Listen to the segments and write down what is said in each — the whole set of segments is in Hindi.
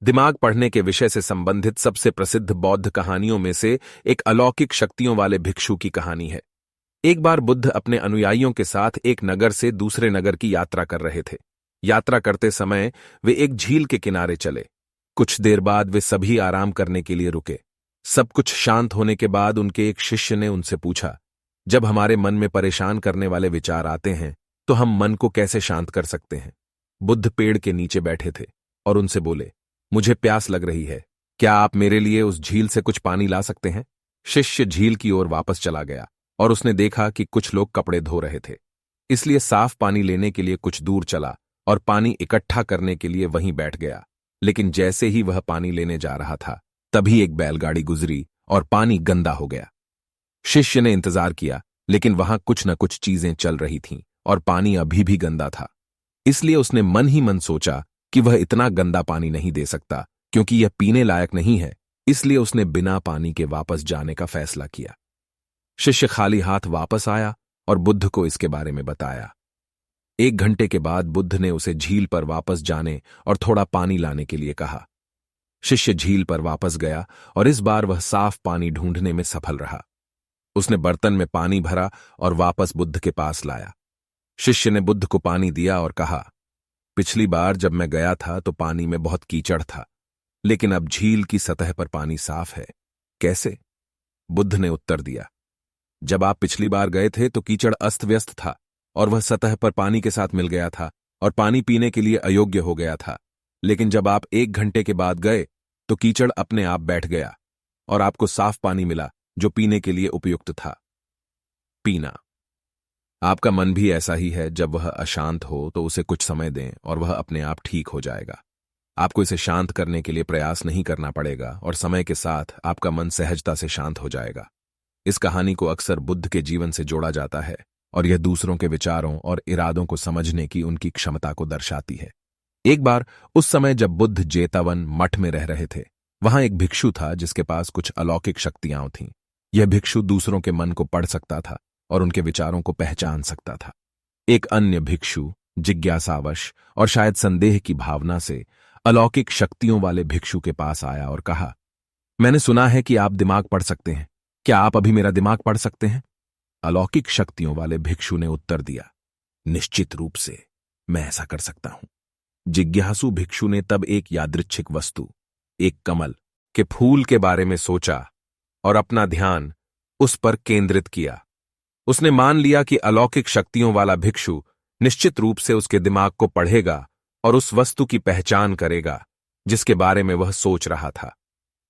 दिमाग पढ़ने के विषय से संबंधित सबसे प्रसिद्ध बौद्ध कहानियों में से एक अलौकिक शक्तियों वाले भिक्षु की कहानी है। एक बार बुद्ध अपने अनुयायियों के साथ एक नगर से दूसरे नगर की यात्रा कर रहे थे। यात्रा करते समय वे एक झील के किनारे चले। कुछ देर बाद वे सभी आराम करने के लिए रुके। सब कुछ शांत होने के बाद उनके एक शिष्य ने उनसे पूछा, जब हमारे मन में परेशान करने वाले विचार आते हैं तो हम मन को कैसे शांत कर सकते हैं? बुद्ध पेड़ के नीचे बैठे थे और उनसे बोले, मुझे प्यास लग रही है, क्या आप मेरे लिए उस झील से कुछ पानी ला सकते हैं? शिष्य झील की ओर वापस चला गया और उसने देखा कि कुछ लोग कपड़े धो रहे थे, इसलिए साफ पानी लेने के लिए कुछ दूर चला और पानी इकट्ठा करने के लिए वहीं बैठ गया। लेकिन जैसे ही वह पानी लेने जा रहा था, तभी एक बैलगाड़ी गुजरी और पानी गंदा हो गया। शिष्य ने इंतजार किया, लेकिन वहां कुछ न कुछ चीजें चल रही थीं और पानी अभी भी गंदा था। इसलिए उसने मन ही मन सोचा कि वह इतना गंदा पानी नहीं दे सकता, क्योंकि यह पीने लायक नहीं है। इसलिए उसने बिना पानी के वापस जाने का फैसला किया। शिष्य खाली हाथ वापस आया और बुद्ध को इसके बारे में बताया। 1 घंटे के बाद बुद्ध ने उसे झील पर वापस जाने और थोड़ा पानी लाने के लिए कहा। शिष्य झील पर वापस गया और इस बार वह साफ पानी ढूंढने में सफल रहा। उसने बर्तन में पानी भरा और वापस बुद्ध के पास लाया। शिष्य ने बुद्ध को पानी दिया और कहा, पिछली बार जब मैं गया था तो पानी में बहुत कीचड़ था, लेकिन अब झील की सतह पर पानी साफ है। कैसे? बुद्ध ने उत्तर दिया, जब आप पिछली बार गए थे तो कीचड़ अस्त व्यस्त था और वह सतह पर पानी के साथ मिल गया था और पानी पीने के लिए अयोग्य हो गया था। लेकिन जब आप 1 घंटे के बाद गए तो कीचड़ अपने आप बैठ गया और आपको साफ पानी मिला जो पीने के लिए उपयुक्त था। पीना। आपका मन भी ऐसा ही है, जब वह अशांत हो तो उसे कुछ समय दें और वह अपने आप ठीक हो जाएगा। आपको इसे शांत करने के लिए प्रयास नहीं करना पड़ेगा और समय के साथ आपका मन सहजता से शांत हो जाएगा। इस कहानी को अक्सर बुद्ध के जीवन से जोड़ा जाता है और यह दूसरों के विचारों और इरादों को समझने की उनकी क्षमता को दर्शाती है। एक बार उस समय जब बुद्ध जेतावन मठ में रह रहे थे, वहां एक भिक्षु था जिसके पास कुछ अलौकिक शक्तियां थीं। यह भिक्षु दूसरों के मन को पढ़ सकता था और उनके विचारों को पहचान सकता था। एक अन्य भिक्षु जिज्ञासावश और शायद संदेह की भावना से अलौकिक शक्तियों वाले भिक्षु के पास आया और कहा, मैंने सुना है कि आप दिमाग पढ़ सकते हैं, क्या आप अभी मेरा दिमाग पढ़ सकते हैं? अलौकिक शक्तियों वाले भिक्षु ने उत्तर दिया, निश्चित रूप से मैं ऐसा कर सकता हूं। जिज्ञासु भिक्षु ने तब एक यादृच्छिक वस्तु, एक कमल के फूल के बारे में सोचा और अपना ध्यान उस पर केंद्रित किया। उसने मान लिया कि अलौकिक शक्तियों वाला भिक्षु निश्चित रूप से उसके दिमाग को पढ़ेगा और उस वस्तु की पहचान करेगा जिसके बारे में वह सोच रहा था।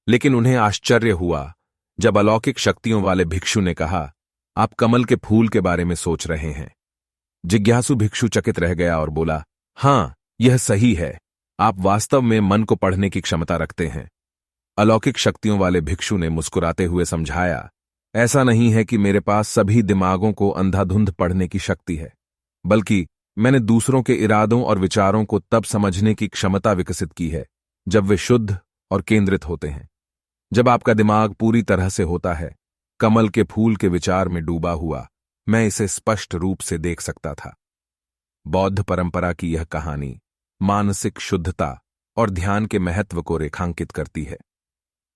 लेकिन उन्हें आश्चर्य हुआ जब अलौकिक शक्तियों वाले भिक्षु ने कहा, आप कमल के फूल के बारे में सोच रहे हैं। जिज्ञासु भिक्षु चकित रह गया और बोला, हां, यह सही है, आप वास्तव में मन को पढ़ने की क्षमता रखते हैं। अलौकिक शक्तियों वाले भिक्षु ने मुस्कुराते हुए समझाया, ऐसा नहीं है कि मेरे पास सभी दिमागों को अंधाधुंध पढ़ने की शक्ति है, बल्कि मैंने दूसरों के इरादों और विचारों को तब समझने की क्षमता विकसित की है जब वे शुद्ध और केंद्रित होते हैं। जब आपका दिमाग पूरी तरह से होता है, कमल के फूल के विचार में डूबा हुआ, मैं इसे स्पष्ट रूप से देख सकता था। बौद्ध परंपरा की यह कहानी मानसिक शुद्धता और ध्यान के महत्व को रेखांकित करती है।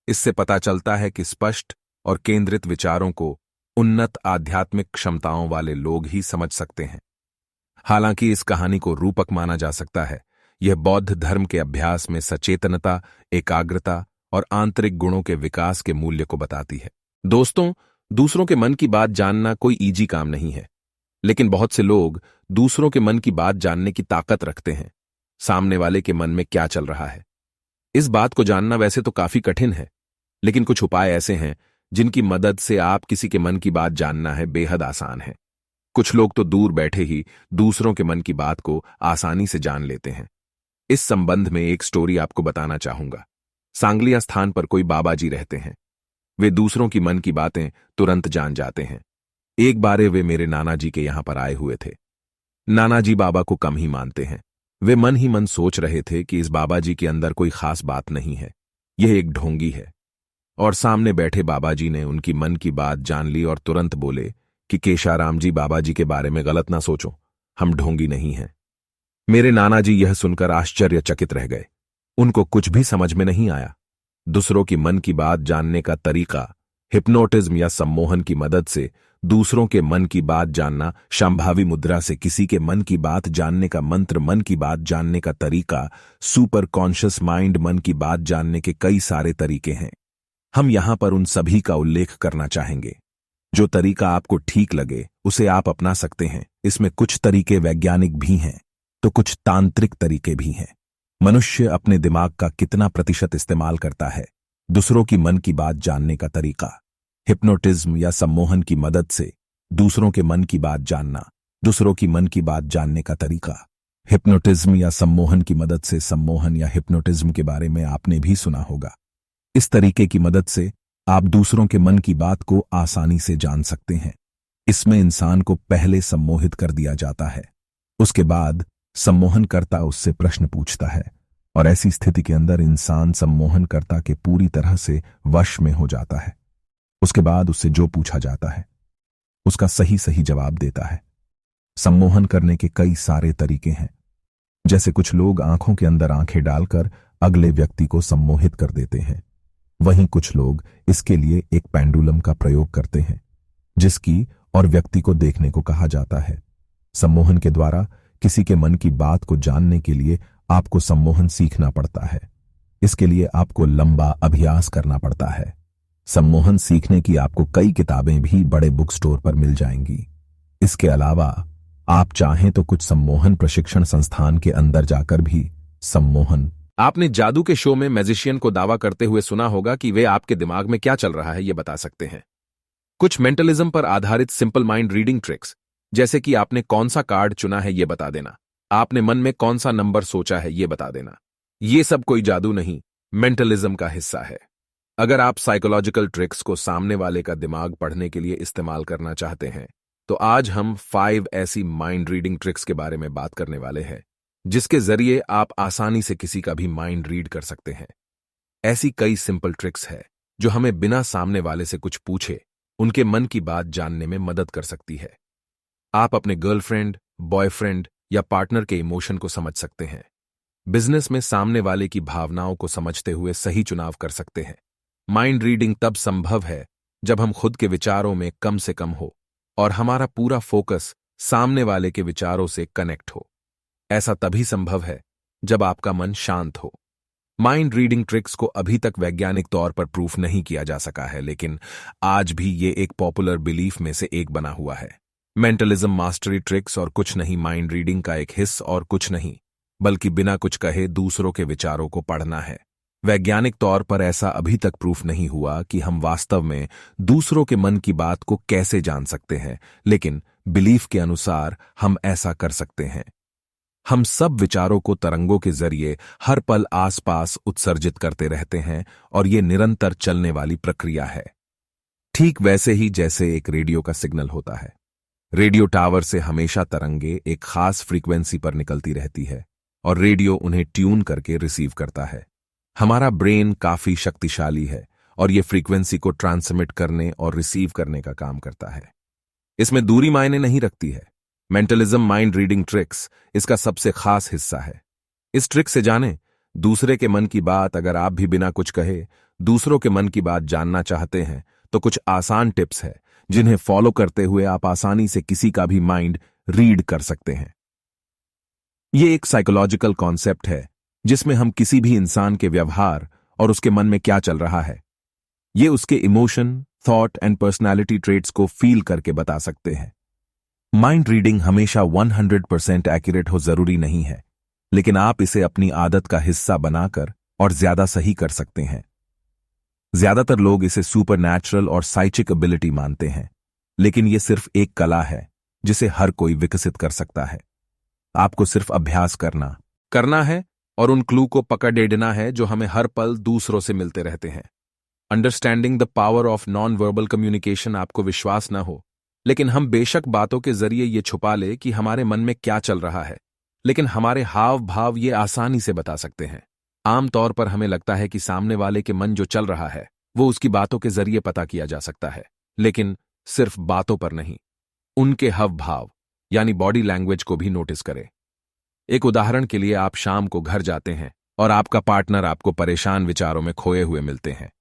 इससे पता चलता है कि स्पष्ट और केंद्रित विचारों को उन्नत आध्यात्मिक क्षमताओं वाले लोग ही समझ सकते हैं। हालांकि इस कहानी को रूपक माना जा सकता है, यह बौद्ध धर्म के अभ्यास में सचेतनता, एकाग्रता और आंतरिक गुणों के विकास के मूल्य को बताती है। दोस्तों, दूसरों के मन की बात जानना कोई इजी काम नहीं है, लेकिन बहुत से लोग दूसरों के मन की बात जानने की ताकत रखते हैं। सामने वाले के मन में क्या चल रहा है, इस बात को जानना वैसे तो काफी कठिन है, लेकिन कुछ उपाय ऐसे हैं जिनकी मदद से आप किसी के मन की बात जानना है बेहद आसान है। कुछ लोग तो दूर बैठे ही दूसरों के मन की बात को आसानी से जान लेते हैं। इस संबंध में एक स्टोरी आपको बताना चाहूंगा। सांगलिया स्थान पर कोई बाबा जी रहते हैं। वे दूसरों की मन की बातें तुरंत जान जाते हैं। एक बार वे मेरे नाना जी के यहां पर आए हुए थे। नाना जी बाबा को कम ही मानते हैं। वे मन ही मन सोच रहे थे कि इस बाबा जी के अंदर कोई खास बात नहीं है, यह एक ढोंगी है। और सामने बैठे बाबा जी ने उनकी मन की बात जान ली और तुरंत बोले कि केशाराम जी, बाबा जी के बारे में गलत ना सोचो, हम ढोंगी नहीं हैं। मेरे नाना जी यह सुनकर आश्चर्यचकित रह गए। उनको कुछ भी समझ में नहीं आया। दूसरों की मन की बात जानने का तरीका, हिप्नोटिज्म या सम्मोहन की मदद से दूसरों के मन की बात जानना, शांभावी मुद्रा से किसी के मन की बात जानने का मंत्र, मन की बात जानने का तरीका, सुपर कॉन्शियस माइंड, मन की बात जानने के कई सारे तरीके हैं। हम यहां पर उन सभी का उल्लेख करना चाहेंगे। जो तरीका आपको ठीक लगे उसे आप अपना सकते हैं। इसमें कुछ तरीके वैज्ञानिक भी हैं तो कुछ तांत्रिक तरीके भी हैं। मनुष्य अपने दिमाग का कितना प्रतिशत इस्तेमाल करता है? दूसरों की मन की बात जानने का तरीका, हिप्नोटिज्म या सम्मोहन की मदद से दूसरों के मन की बात जानना, दूसरों की मन की बात जानने का तरीका। हिप्नोटिज्म या सम्मोहन की मदद से, सम्मोहन या हिप्नोटिज्म के बारे में आपने भी सुना होगा। इस तरीके की मदद से आप दूसरों के मन की बात को आसानी से जान सकते हैं। इसमें इंसान को पहले सम्मोहित कर दिया जाता है, उसके बाद सम्मोहनकर्ता उससे प्रश्न पूछता है और ऐसी स्थिति के अंदर इंसान सम्मोहनकर्ता के पूरी तरह से वश में हो जाता है। उसके बाद उससे जो पूछा जाता है उसका सही सही जवाब देता है। सम्मोहन करने के कई सारे तरीके हैं। जैसे कुछ लोग आंखों के अंदर आंखें डालकर अगले व्यक्ति को सम्मोहित कर देते हैं। वहीं कुछ लोग इसके लिए एक पेंडुलम का प्रयोग करते हैं जिसकी और व्यक्ति को देखने को कहा जाता है। सम्मोहन के द्वारा किसी के मन की बात को जानने के लिए आपको सम्मोहन सीखना पड़ता है। इसके लिए आपको लंबा अभ्यास करना पड़ता है। सम्मोहन सीखने की आपको कई किताबें भी बड़े बुक स्टोर पर मिल जाएंगी। इसके अलावा आप चाहें तो कुछ सम्मोहन प्रशिक्षण संस्थान के अंदर जाकर भी सम्मोहन। आपने जादू के शो में मैजिशियन को दावा करते हुए सुना होगा कि वे आपके दिमाग में क्या चल रहा है ये बता सकते हैं। कुछ मेंटलिज्म पर आधारित सिंपल माइंड रीडिंग ट्रिक्स, जैसे कि आपने कौन सा कार्ड चुना है ये बता देना, आपने मन में कौन सा नंबर सोचा है ये बता देना, ये सब कोई जादू नहीं, मेंटलिज्म का हिस्सा है। अगर आप साइकोलॉजिकल ट्रिक्स को सामने वाले का दिमाग पढ़ने के लिए इस्तेमाल करना चाहते हैं तो आज हम 5 ऐसी माइंड रीडिंग ट्रिक्स के बारे में बात करने वाले हैं जिसके जरिए आप आसानी से किसी का भी माइंड रीड कर सकते हैं। ऐसी कई सिंपल ट्रिक्स है जो हमें बिना सामने वाले से कुछ पूछे उनके मन की बात जानने में मदद कर सकती है। आप अपने गर्लफ्रेंड, बॉयफ्रेंड या पार्टनर के इमोशन को समझ सकते हैं। बिजनेस में सामने वाले की भावनाओं को समझते हुए सही चुनाव कर सकते हैं। माइंड रीडिंग तब संभव है जब हम खुद के विचारों में कम से कम हो और हमारा पूरा फोकस सामने वाले के विचारों से कनेक्ट हो। ऐसा तभी संभव है जब आपका मन शांत हो। माइंड रीडिंग ट्रिक्स को अभी तक वैज्ञानिक तौर पर प्रूफ नहीं किया जा सका है, लेकिन आज भी ये एक पॉपुलर बिलीफ में से एक बना हुआ है। मेंटलिज्म मास्टरी ट्रिक्स और कुछ नहीं, माइंड रीडिंग का एक हिस्सा और कुछ नहीं, बल्कि बिना कुछ कहे दूसरों के विचारों को पढ़ना है। वैज्ञानिक तौर पर ऐसा अभी तक प्रूफ नहीं हुआ कि हम वास्तव में दूसरों के मन की बात को कैसे जान सकते हैं, लेकिन बिलीफ के अनुसार हम ऐसा कर सकते हैं। हम सब विचारों को तरंगों के जरिए हर पल आसपास उत्सर्जित करते रहते हैं और ये निरंतर चलने वाली प्रक्रिया है। ठीक वैसे ही जैसे एक रेडियो का सिग्नल होता है। रेडियो टावर से हमेशा तरंगे एक खास फ्रीक्वेंसी पर निकलती रहती है और रेडियो उन्हें ट्यून करके रिसीव करता है। हमारा ब्रेन काफी शक्तिशाली है और ये फ्रीक्वेंसी को ट्रांसमिट करने और रिसीव करने का काम करता है। इसमें दूरी मायने नहीं रखती है। मेंटलिज्म माइंड रीडिंग ट्रिक्स इसका सबसे खास हिस्सा है। इस ट्रिक से जानें दूसरे के मन की बात। अगर आप भी बिना कुछ कहे दूसरों के मन की बात जानना चाहते हैं तो कुछ आसान टिप्स है जिन्हें फॉलो करते हुए आप आसानी से किसी का भी माइंड रीड कर सकते हैं। ये एक साइकोलॉजिकल कॉन्सेप्ट है जिसमें हम किसी भी इंसान के व्यवहार और उसके मन में क्या चल रहा है, ये उसके emotion, thought and personality traits को फील करके बता सकते हैं। माइंड रीडिंग हमेशा 100% एक्यूरेट हो जरूरी नहीं है, लेकिन आप इसे अपनी आदत का हिस्सा बनाकर और ज्यादा सही कर सकते हैं। ज्यादातर लोग इसे सुपरनैचुरल और साइकिक एबिलिटी मानते हैं, लेकिन यह सिर्फ एक कला है जिसे हर कोई विकसित कर सकता है। आपको सिर्फ अभ्यास करना है और उन क्लू को पकड़ देना है जो हमें हर पल दूसरों से मिलते रहते हैं। Understanding the power of non verbal communication. आपको विश्वास न हो, लेकिन हम बेशक बातों के जरिए ये छुपा ले कि हमारे मन में क्या चल रहा है, लेकिन हमारे हाव भाव ये आसानी से बता सकते हैं। आमतौर पर हमें लगता है कि सामने वाले के मन जो चल रहा है वो उसकी बातों के जरिए पता किया जा सकता है, लेकिन सिर्फ बातों पर नहीं, उनके हाव भाव यानी बॉडी लैंग्वेज को भी नोटिस करें। एक उदाहरण के लिए, आप शाम को घर जाते हैं और आपका पार्टनर आपको परेशान विचारों में खोए हुए मिलते हैं।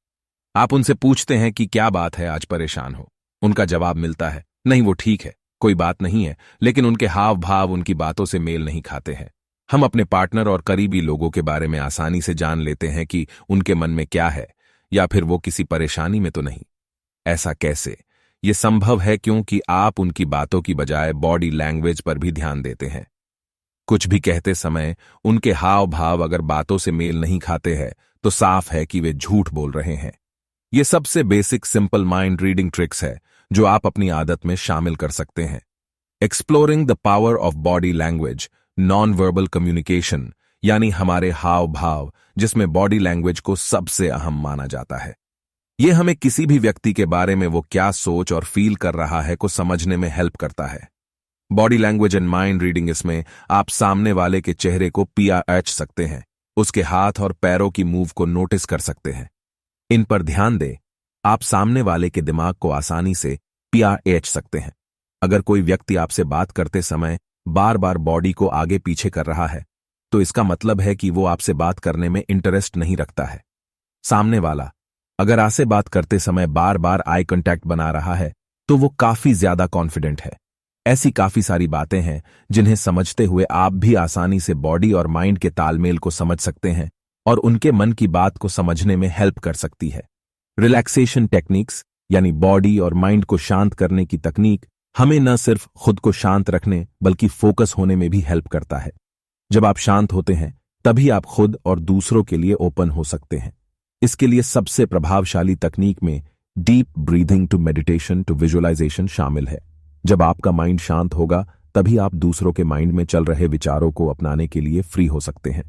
आप उनसे पूछते हैं कि क्या बात है, आज परेशान हो। उनका जवाब मिलता है, नहीं वो ठीक है, कोई बात नहीं है, लेकिन उनके हाव भाव उनकी बातों से मेल नहीं खाते हैं। हम अपने पार्टनर और करीबी लोगों के बारे में आसानी से जान लेते हैं कि उनके मन में क्या है, या फिर वो किसी परेशानी में तो नहीं। ऐसा कैसे? ये संभव है क्योंकि आप उनकी बातों की बजाय बॉडी लैंग्वेज पर भी ध्यान देते हैं। कुछ भी कहते समय उनके हाव भाव अगर बातों से मेल नहीं खाते हैं तो साफ है कि वे झूठ बोल रहे हैं। ये सबसे basic simple mind reading tricks है जो आप अपनी आदत में शामिल कर सकते हैं। Exploring the power of body language, non verbal communication, यानी हमारे हाव भाव, जिसमें बॉडी लैंग्वेज को सबसे अहम माना जाता है। यह हमें किसी भी व्यक्ति के बारे में वो क्या सोच और फील कर रहा है को समझने में हेल्प करता है। Body language and mind reading, इसमें आप सामने वाले के चेहरे को पीआरएच सकते हैं, उसके हाथ और पैरों की मूव को नोटिस कर सकते हैं। इन पर ध्यान दें, आप सामने वाले के दिमाग को आसानी से पीआरएच सकते हैं। अगर कोई व्यक्ति आपसे बात करते समय बार बार बॉडी को आगे पीछे कर रहा है तो इसका मतलब है कि वो आपसे बात करने में इंटरेस्ट नहीं रखता है। सामने वाला अगर आपसे बात करते समय बार बार आई कांटेक्ट बना रहा है तो वो काफी ज्यादा कॉन्फिडेंट है। ऐसी काफी सारी बातें हैं जिन्हें समझते हुए आप भी आसानी से बॉडी और माइंड के तालमेल को समझ सकते हैं और उनके मन की बात को समझने में हेल्प कर सकती है। रिलैक्सेशन टेक्निक्स, यानी बॉडी और माइंड को शांत करने की तकनीक, हमें न सिर्फ खुद को शांत रखने बल्कि फोकस होने में भी हेल्प करता है। जब आप शांत होते हैं तभी आप खुद और दूसरों के लिए ओपन हो सकते हैं। इसके लिए सबसे प्रभावशाली तकनीक में deep breathing to meditation to visualisation शामिल है। जब आपका माइंड शांत होगा तभी आप दूसरों के माइंड में चल रहे विचारों को अपनाने के लिए फ्री हो सकते हैं।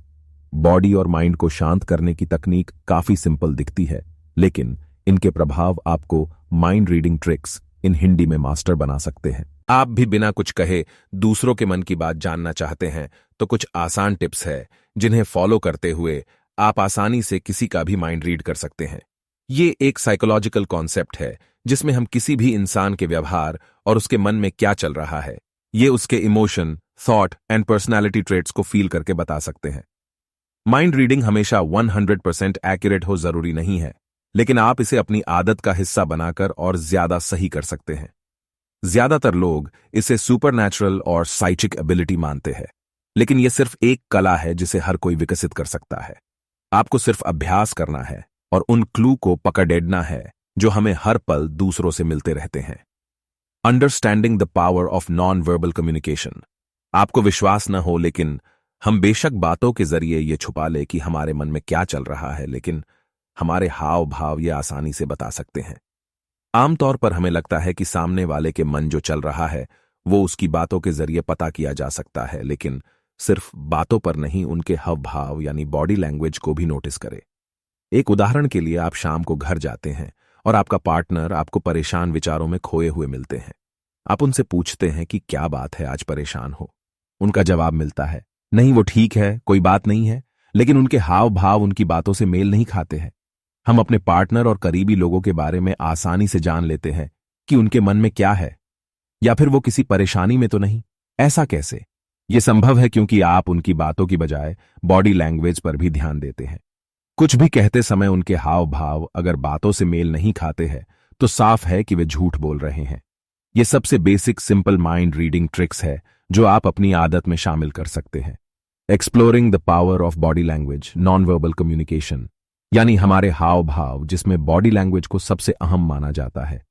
बॉडी और माइंड को शांत करने की तकनीक काफी सिंपल दिखती है, लेकिन इनके प्रभाव आपको माइंड रीडिंग ट्रिक्स इन हिंदी में मास्टर बना सकते हैं। आप भी बिना कुछ कहे दूसरों के मन की बात जानना चाहते हैं तो कुछ आसान टिप्स है जिन्हें फॉलो करते हुए आप आसानी से किसी का भी माइंड रीड कर सकते हैं। ये एक साइकोलॉजिकल कॉन्सेप्ट है जिसमें हम किसी भी इंसान के व्यवहार और उसके मन में क्या चल रहा है, ये उसके emotion, thought and personality traits को फील करके बता सकते हैं। माइंड रीडिंग हमेशा 100% एक्यूरेट हो जरूरी नहीं है, लेकिन आप इसे अपनी आदत का हिस्सा बनाकर और ज्यादा सही कर सकते हैं। ज्यादातर लोग इसे सुपरनैचुरल और साइकिक एबिलिटी मानते हैं, लेकिन यह सिर्फ एक कला है जिसे हर कोई विकसित कर सकता है। आपको सिर्फ अभ्यास करना है और उन क्लू को पकड़ना है जो हमें हर पल दूसरों से मिलते रहते हैं। Understanding the power of non verbal communication. आपको विश्वास न हो, लेकिन हम बेशक बातों के जरिए ये छुपा ले कि हमारे मन में क्या चल रहा है, लेकिन हमारे हाव भाव ये आसानी से बता सकते हैं। आमतौर पर हमें लगता है कि सामने वाले के मन जो चल रहा है वो उसकी बातों के जरिए पता किया जा सकता है, लेकिन सिर्फ बातों पर नहीं, उनके हाव भाव यानी बॉडी लैंग्वेज को भी नोटिस करें। एक उदाहरण के लिए, आप शाम को घर जाते हैं और आपका पार्टनर आपको परेशान विचारों में खोए हुए मिलते हैं। आप उनसे पूछते हैं कि क्या बात है, आज परेशान हो। उनका जवाब मिलता है, नहीं वो ठीक है, कोई बात नहीं है, लेकिन उनके हाव भाव उनकी बातों से मेल नहीं खाते हैं। हम अपने पार्टनर और करीबी लोगों के बारे में आसानी से जान लेते हैं कि उनके मन में क्या है, या फिर वो किसी परेशानी में तो नहीं। ऐसा कैसे? ये संभव है क्योंकि आप उनकी बातों की बजाय बॉडी लैंग्वेज पर भी ध्यान देते हैं। कुछ भी कहते समय उनके हाव भाव अगर बातों से मेल नहीं खाते हैं तो साफ है कि वे झूठ बोल रहे हैं। ये सबसे basic simple mind reading tricks है जो आप अपनी आदत में शामिल कर सकते हैं। Exploring the power of body language, non verbal communication, यानी हमारे हाव भाव, जिसमें बॉडी लैंग्वेज को सबसे अहम माना जाता है।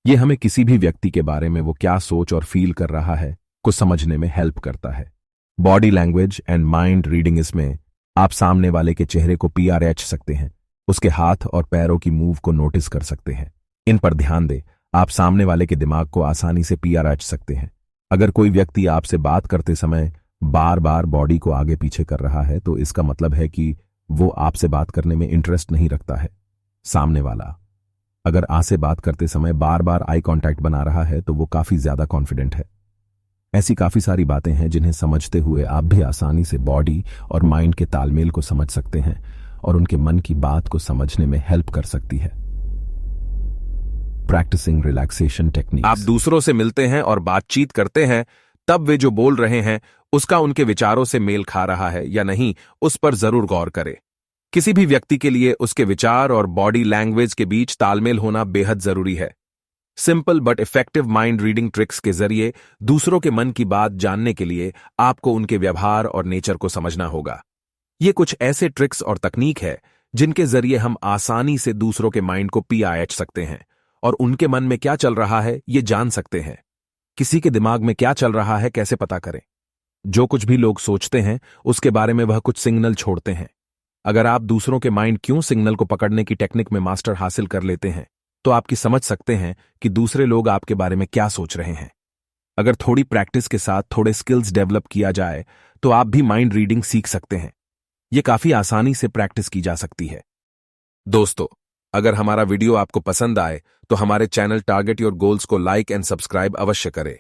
यह हमें किसी भी व्यक्ति के बारे में वो क्या सोच और फील कर रहा है को समझने में हेल्प करता है। Body language and mind reading, इसमें आप सामने वाले के चेहरे को पीआरएच सकते हैं, उसके हाथ और पैरों की मूव को नोटिस कर सकते हैं। इन पर ध्यान दें, आप सामने वाले के दिमाग को आसानी से पीआरएच सकते हैं। अगर कोई व्यक्ति आपसे बात करते समय बार बार बॉडी को आगे पीछे कर रहा है तो इसका मतलब है कि वो आपसे बात करने में इंटरेस्ट नहीं रखता है। सामने वाला अगर आपसे बात करते समय बार बार आई कांटेक्ट बना रहा है तो वो काफी ज्यादा कॉन्फिडेंट है। ऐसी काफी सारी बातें हैं जिन्हें समझते हुए आप भी आसानी से बॉडी और माइंड के तालमेल को समझ सकते हैं और उनके मन की बात को समझने में हेल्प कर सकती है। Practising relaxation technique. आप दूसरों से मिलते हैं और बातचीत करते हैं, तब वे जो बोल रहे हैं उसका उनके विचारों से मेल खा रहा है या नहीं, उस पर जरूर गौर करें। किसी भी व्यक्ति के लिए उसके विचार और बॉडी लैंग्वेज के बीच तालमेल होना बेहद जरूरी है। Simple but effective mind reading tricks के जरिए दूसरों के मन की बात जानने के लिए आपको उनके व्यवहार और नेचर को समझना होगा। ये कुछ ऐसे ट्रिक्स और तकनीक है जिनके जरिए हम आसानी से दूसरों के माइंड को पीआईएच सकते हैं और उनके मन में क्या चल रहा है ये जान सकते हैं। किसी के दिमाग में क्या चल रहा है कैसे पता करें? जो कुछ भी लोग सोचते हैं उसके बारे में वह कुछ सिग्नल छोड़ते हैं। अगर आप दूसरों के माइंड क्यों सिग्नल को पकड़ने की टेक्निक में मास्टर हासिल कर लेते हैं तो आपकी समझ सकते हैं कि दूसरे लोग आपके बारे में क्या सोच रहे हैं। अगर थोड़ी प्रैक्टिस के साथ थोड़े स्किल्स डेवलप किया जाए तो आप भी माइंड रीडिंग सीख सकते हैं। ये काफी आसानी से प्रैक्टिस की जा सकती है। दोस्तों, अगर हमारा वीडियो आपको पसंद आए तो हमारे चैनल टारगेट योर गोल्स को लाइक एंड सब्सक्राइब अवश्य करें।